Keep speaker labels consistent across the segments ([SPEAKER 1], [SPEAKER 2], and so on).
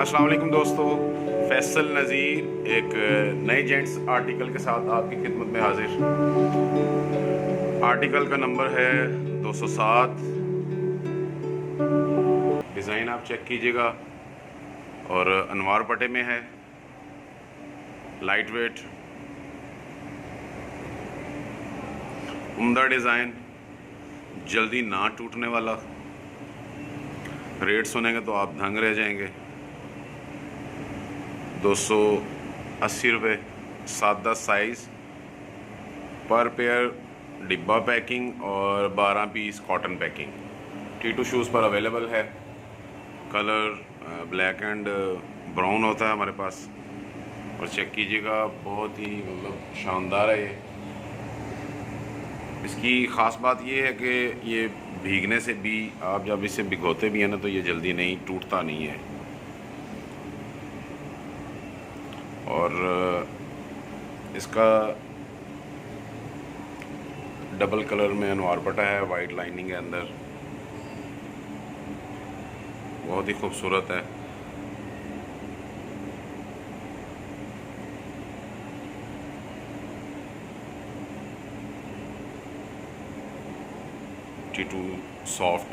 [SPEAKER 1] अस्सलाम वालेकुम दोस्तों, फैसल नज़ीर एक नए जेंट्स आर्टिकल के साथ आपकी खिदमत में हाजिर। आर्टिकल का नंबर है 207। डिज़ाइन आप चेक कीजिएगा और अनवार पट्टे में है, लाइट वेट, उम्दा डिज़ाइन, जल्दी ना टूटने वाला। रेट सुनेंगे तो आप दंग रह जाएंगे। 280 रुपये, सादा साइज़, पर पेयर डिब्बा पैकिंग और 12 piece cotton packing. T2 shoes पर अवेलेबल है। कलर ब्लैक एंड ब्राउन होता है हमारे पास। और चेक कीजिएगा, बहुत ही मतलब शानदार है ये। इसकी ख़ास बात ये है कि ये भीगने से भी, आप जब इसे भिगोते भी हैं ना, तो ये जल्दी नहीं टूटता नहीं है। और इसका डबल कलर में अनवार पट्टा है, वाइट लाइनिंग है अंदर, बहुत ही खूबसूरत है। T2 सॉफ्ट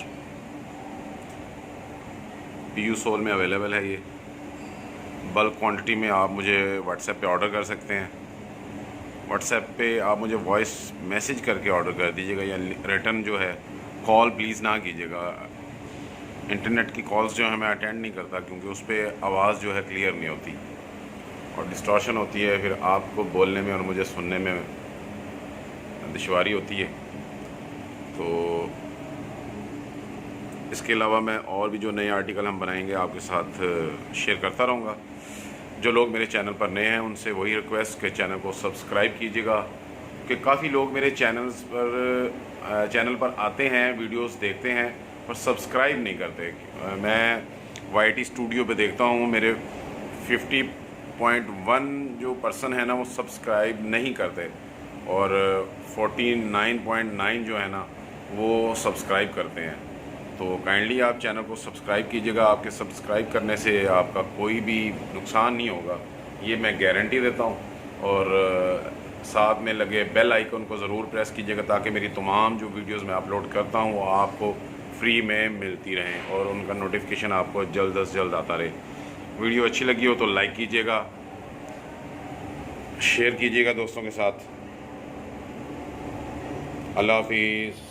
[SPEAKER 1] PU सोल में अवेलेबल है ये। बल्क क्वांटिटी में आप मुझे व्हाट्सएप पे ऑर्डर कर सकते हैं। व्हाट्सएप पे आप मुझे वॉइस मैसेज करके ऑर्डर कर दीजिएगा, या रिटर्न जो है कॉल प्लीज़ ना कीजिएगा। इंटरनेट की कॉल्स जो है मैं अटेंड नहीं करता, क्योंकि उस पर आवाज़ जो है क्लियर नहीं होती और डिस्टॉर्शन होती है, फिर आपको बोलने में और मुझे सुनने में दुश्वारी होती है। तो इसके अलावा मैं और भी जो नए आर्टिकल हम बनाएंगे आपके साथ शेयर करता रहूँगा। जो लोग मेरे चैनल पर नए हैं उनसे वही रिक्वेस्ट कि चैनल को सब्सक्राइब कीजिएगा, कि काफ़ी लोग मेरे चैनल पर आते हैं, वीडियोस देखते हैं, पर सब्सक्राइब नहीं करते। मैं YT स्टूडियो पे देखता हूँ, मेरे 50.1 जो पर्सन है ना वो सब्सक्राइब नहीं करते, और 49.9 जो है ना वो सब्सक्राइब करते हैं। तो काइंडली आप चैनल को सब्सक्राइब कीजिएगा। आपके सब्सक्राइब करने से आपका कोई भी नुकसान नहीं होगा, ये मैं गारंटी देता हूँ। और साथ में लगे बेल आइकन को ज़रूर प्रेस कीजिएगा, ताकि मेरी तमाम जो वीडियोस मैं अपलोड करता हूँ वो आपको फ्री में मिलती रहें और उनका नोटिफिकेशन आपको जल्द से जल्द आता रहे। वीडियो अच्छी लगी हो तो लाइक कीजिएगा, शेयर कीजिएगा दोस्तों के साथ। अल्लाह हाफिज़।